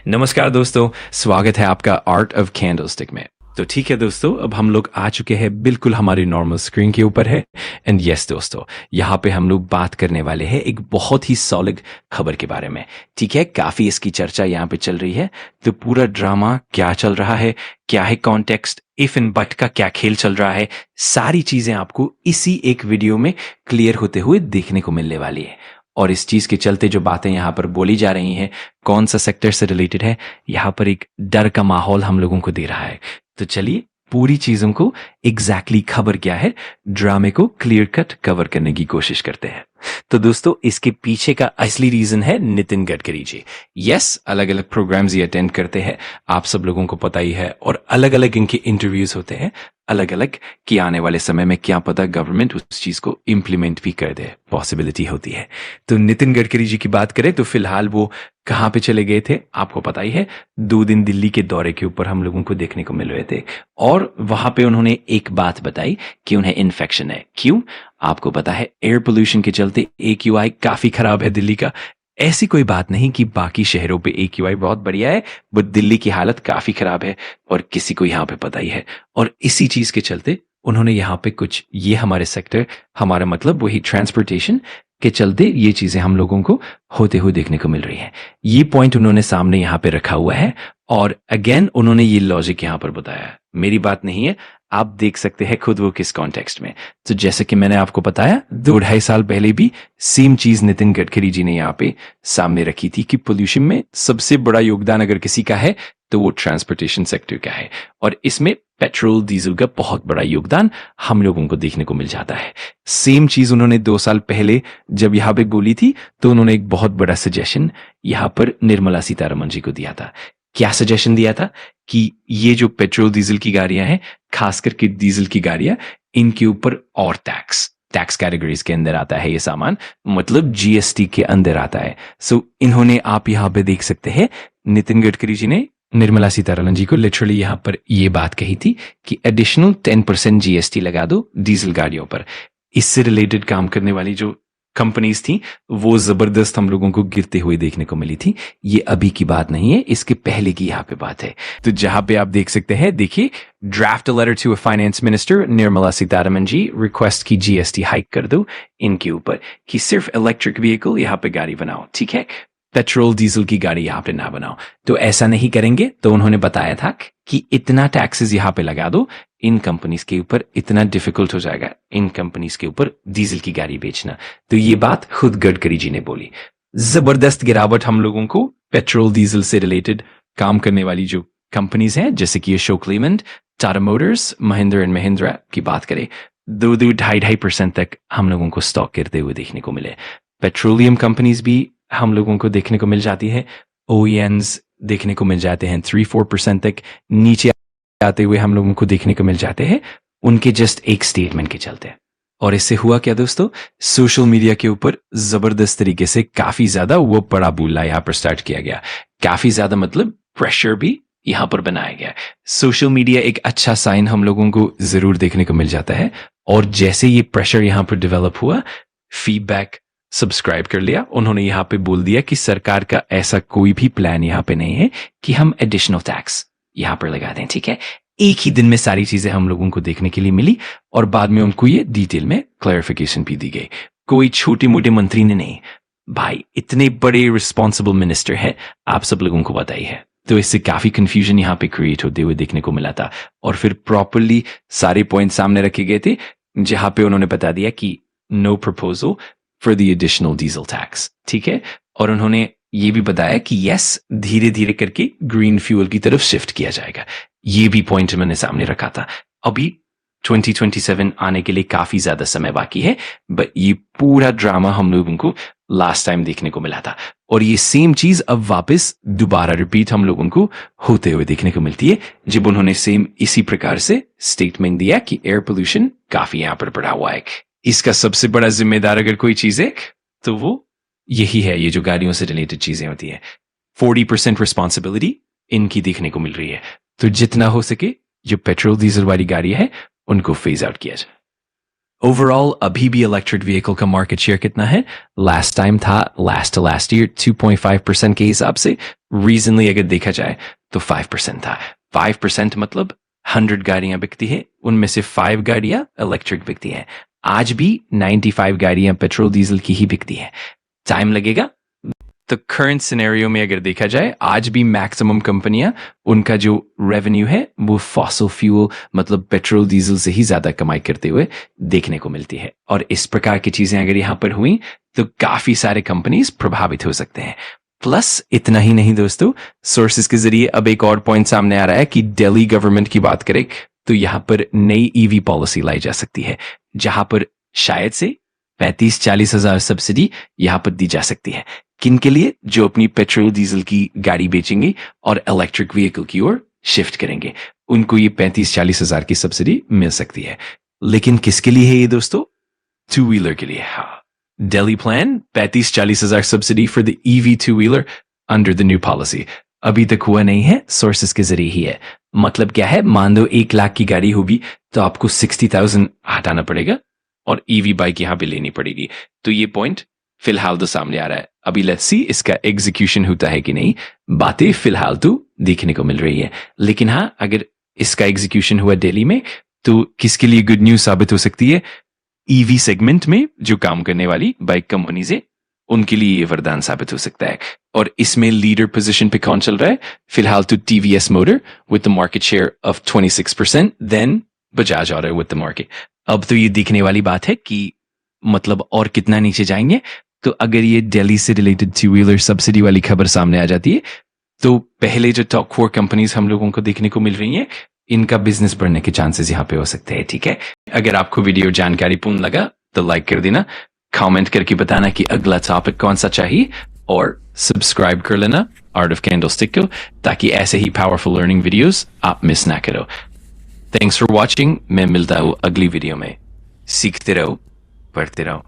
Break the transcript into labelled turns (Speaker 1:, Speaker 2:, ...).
Speaker 1: नमस्कार दोस्तों, स्वागत है आपका आर्ट ऑफ कैंडलस्टिक में। तो ठीक है दोस्तों, अब हम लोग आ चुके हैं बिल्कुल हमारी नॉर्मल स्क्रीन के ऊपर है। एंड यस दोस्तों, यहाँ पे हम लोग बात करने वाले हैं एक बहुत ही सॉलिड खबर के बारे में। ठीक है, काफी इसकी चर्चा यहाँ पे चल रही है। तो पूरा ड्रामा क्या चल रहा है, क्या है कॉन्टेक्स्ट, इफ एंड बट का क्या खेल चल रहा है, सारी चीजें आपको इसी एक वीडियो में क्लियर होते हुए देखने को मिलने वाली है। और इस चीज के चलते जो बातें यहाँ पर बोली जा रही हैं, कौन सा सेक्टर से रिलेटेड है, यहाँ पर एक डर का माहौल हम लोगों को दे रहा है। तो चलिए पूरी चीजों को एग्जैक्टली खबर क्या है, ड्रामे को क्लियर कट कवर करने की कोशिश करते हैं। तो दोस्तों, इसके पीछे का असली रीजन है नितिन गडकरी जी। यस, अलग अलग प्रोग्राम्स ये अटेंड करते हैं, आप सब लोगों को पता ही है, और अलग अलग इनके इंटरव्यूज होते हैं अलग अलग, कि आने वाले समय में क्या पता गवर्नमेंट उस चीज को इम्प्लीमेंट भी कर दे, पॉसिबिलिटी होती है। तो नितिन गडकरी जी की बात करें तो फिलहाल वो कहाँ पे चले गए थे, आपको पता ही है। 2 दिन दिल्ली के दौरे के ऊपर हम लोगों को देखने को मिल रहे थे, और वहां पे उन्होंने एक बात बताई कि उन्हें इन्फेक्शन है। क्यों? आपको पता है, एयर पोल्यूशन के चलते AQI काफी खराब है दिल्ली का। ऐसी कोई बात नहीं कि बाकी शहरों पे AQI बहुत बढ़िया है, बट दिल्ली की हालत काफी खराब है, और किसी को यहाँ पे पता ही है। और इसी चीज के चलते उन्होंने यहाँ पे कुछ, ये हमारे सेक्टर, हमारा मतलब वही ट्रांसपोर्टेशन के चलते ये चीजें हम लोगों को होते हुए देखने को मिल रही है। ये पॉइंट उन्होंने सामने यहाँ पे रखा हुआ है, और अगेन उन्होंने ये लॉजिक यहाँ पर बताया है। मेरी बात नहीं है, आप देख सकते हैं खुद वो किस कॉन्टेक्स्ट में। तो जैसे कि मैंने आपको बताया, 2-2.5 साल पहले भी सेम चीज नितिन गडकरी जी ने यहाँ पे सामने रखी थी कि पोल्यूशन में सबसे बड़ा योगदान अगर किसी का है तो वो ट्रांसपोर्टेशन सेक्टर का है, और इसमें पेट्रोल डीजल का बहुत बड़ा योगदान हम लोगों को देखने को मिल जाता है। सेम चीज उन्होंने 2 साल पहले जब यहाँ पे बोली थी, तो उन्होंने एक बहुत बड़ा सजेशन यहाँ पर निर्मला सीतारमण जी को दिया था। क्या सजेशन दिया था? कि ये जो पेट्रोल डीजल की गाड़ियां हैं, खास करके डीजल की गाड़ियां, इनके ऊपर और टैक्स कैटेगरीज के अंदर आता है ये सामान, मतलब GST के अंदर आता है। सो इन्होंने, आप यहाँ पे देख सकते हैं, नितिन गडकरी जी ने निर्मला सीतारमण जी को लिटरली यहाँ पर ये बात कही थी कि एडिशनल 10% GST लगा दो डीजल गाड़ियों पर। इससे रिलेटेड काम करने वाली जो कंपनीज थी, वो जबरदस्त हम लोगों को गिरते हुए देखने को मिली थी। ये अभी की बात नहीं है, इसके पहले की यहाँ पे बात है। तो जहां पे आप देख सकते हैं, देखिए, draft a letter to a finance minister Nirmala Sitharaman ji, request की GST हाइक कर दो इनके ऊपर, कि सिर्फ इलेक्ट्रिक व्हीकल यहाँ पे गाड़ी बनाओ, ठीक है, पेट्रोल डीजल की गाड़ी यहाँ पे ना बनाओ। तो ऐसा नहीं करेंगे, तो उन्होंने बताया था कि इतना टैक्सेस यहाँ पे लगा दो इन कंपनीज के ऊपर, इतना डिफिकल्ट हो जाएगा इन कंपनीज के ऊपर डीजल की गाड़ी बेचना। तो ये बात खुद गडकरी जी ने बोली। जबरदस्त गिरावट हम लोगों को पेट्रोल डीजल से रिलेटेड काम करने वाली जो कंपनीज हैं, जैसे कि अशोक लीलैंड, टाटा मोटर्स, महिंद्रा एंड महिंद्रा की बात करें, 2-2.5% तक हम लोगों को स्टॉक गिरते हुए देखने को मिले। पेट्रोलियम कंपनीज भी हम लोगों को देखने को मिल जाती है, OEMs देखने को मिल जाते हैं 3-4% तक नीचे आते हुए हम लोगों को देखने को मिल जाते हैं, उनके जस्ट एक स्टेटमेंट के चलते। और इससे हुआ क्या दोस्तों? सोशल मीडिया के ऊपर जबरदस्त तरीके से काफी ज्यादा वो बड़ा बुला यहाँ पर स्टार्ट किया गया। काफी ज्यादा मतलब प्रेशर भी यहाँ पर बनाया गया। सोशल मीडिया एक अच्छा साइन हम लोगों को जरूर देखने को मिल जाता है, और जैसे ये प्रेशर यहाँ पर डेवलप हुआ, फीडबैक सब्सक्राइब कर लिया, उन्होंने यहाँ पे बोल दिया कि सरकार का ऐसा कोई भी प्लान यहाँ पे नहीं है कि हम एडिशनल टैक्स यहाँ पर लगा दें, ठीक है। एक ही दिन में सारी चीजें हम लोगों को देखने के लिए मिली, और बाद में उनको ये डिटेल में क्लैरिफिकेशन भी दी गई। कोई छोटे मोटे मंत्री ने नहीं, भाई इतने बड़े रिस्पॉन्सिबल मिनिस्टर है, आप सब लोगों को पता ही है। तो इससे काफी कंफ्यूजन यहाँ पे क्रिएट होते हुए देखने को मिला था, और फिर प्रॉपरली सारे पॉइंट सामने रखे गए थे, जहां पे उन्होंने बता दिया कि no proposal for the additional diesel tax, ठीक है। और उन्होंने ये भी बताया कि यस, धीरे धीरे करके ग्रीन फ्यूल की तरफ शिफ्ट किया जाएगा। ये भी पॉइंट मैंने सामने रखा था। अभी 2027 आने के लिए काफी ज्यादा समय बाकी है, बट ये पूरा ड्रामा हम लोगों को लास्ट टाइम देखने को मिला था, और ये सेम चीज अब वापस दोबारा रिपीट हम लोगों को होते हुए देखने को मिलती है, जब उन्होंने सेम इसी प्रकार से स्टेटमेंट दिया कि एयर पोल्यूशन काफी यहाँ पर बढ़ा हुआ है। इसका सबसे बड़ा जिम्मेदार अगर कोई चीज है तो वो यही है, ये जो गाड़ियों से रिलेटेड चीजें होती है। 40% रिस्पॉन्सिबिलिटी इनकी देखने को मिल रही है। तो जितना हो सके जो पेट्रोल डीजल वाली गाड़ी है उनको फेज आउट किया जाए। ओवरऑल अभी भी इलेक्ट्रिक व्हीकल का मार्केट शेयर कितना है? लास्ट टाइम था, लास्ट ईयर 2.5% के हिसाब से रीजनली अगर देखा जाए तो 5% था। 5% मतलब 100 गाड़ियां बिकती है, उनमें से 5 गाड़ियां इलेक्ट्रिक बिकती हैं। आज भी 95 गाड़ियां पेट्रोल डीजल की ही बिकती हैं। टाइम लगेगा। तो करंट सिनेरियो में अगर देखा जाए, आज भी मैक्सिमम कंपनियां उनका जो रेवेन्यू है वो फॉसिल फ्यूल मतलब पेट्रोल डीजल से ही ज्यादा कमाई करते हुए देखने को मिलती है। और इस प्रकार की चीजें अगर यहां पर हुई तो काफी सारे कंपनीज प्रभावित हो सकते हैं। प्लस इतना ही नहीं दोस्तों, सोर्सेज के जरिए अब एक और पॉइंट सामने आ रहा है कि दिल्ली गवर्नमेंट की बात करें तो यहां पर नई ईवी पॉलिसी लाई जा सकती है, जहां पर शायद से 35-40 हजार सब्सिडी यहां पर दी जा सकती है। किन के लिए? जो अपनी पेट्रोल डीजल की गाड़ी बेचेंगे और इलेक्ट्रिक व्हीकल की ओर शिफ्ट करेंगे, उनको ये 35-40 हजार की सब्सिडी मिल सकती है। लेकिन किसके लिए है ये दोस्तों? 2-व्हीलर के लिए। हाँ, Delhi plan 35-40 हजार subsidy for the EV two-wheeler under the new policy. अभी तक हुआ नहीं है, सोर्सेस के जरिए ही है। मतलब क्या है, मान लो 1 लाख की गाड़ी होगी तो आपको 60,000 हटाना पड़ेगा और EV बाइक यहां पे लेनी पड़ेगी। तो ये पॉइंट फिलहाल तो सामने आ रहा है। अभी लेट्स सी इसका एग्जीक्यूशन होता है कि नहीं। बातें फिलहाल तो देखने को मिल रही है, लेकिन हाँ, अगर इसका एग्जीक्यूशन हुआ दिल्ली में तो किसके लिए गुड न्यूज साबित हो सकती है? ईवी सेगमेंट में जो काम करने वाली बाइक कंपनीज है उनके लिए ये वरदान साबित हो सकता है। और इसमें लीडर पोजीशन पे कौन चल रहा है? फिलहाल तो TVS motor with the market share of 26%, then Bajaj auto with the market. अब तो ये दिखने वाली बात है कि मतलब और कितना नीचे जाएंगे। तो अगर ये दिल्ली से रिलेटेड 2-व्हीलर सब्सिडी वाली खबर सामने आ जाती है तो पहले जो टॉप 4 कंपनीज हम लोगों को देखने को मिल रही हैं, इनका बिजनेस बढ़ने के चांसेस यहाँ पे हो सकते हैं। ठीक है, अगर आपको वीडियो जानकारीपूर्ण लगा तो लाइक कर देना, कमेंट करके बताना कि अगला टॉपिक कौन सा चाहिए, और सब्सक्राइब कर लेना आर्ट ऑफ कैंडलस्टिक को, ताकि ऐसे ही पावरफुल लर्निंग वीडियोस आप मिस ना करो। Thanks for watching. मैं मिलता हूँ अगली वीडियो में। सीखते रहो, पढ़ते रहो।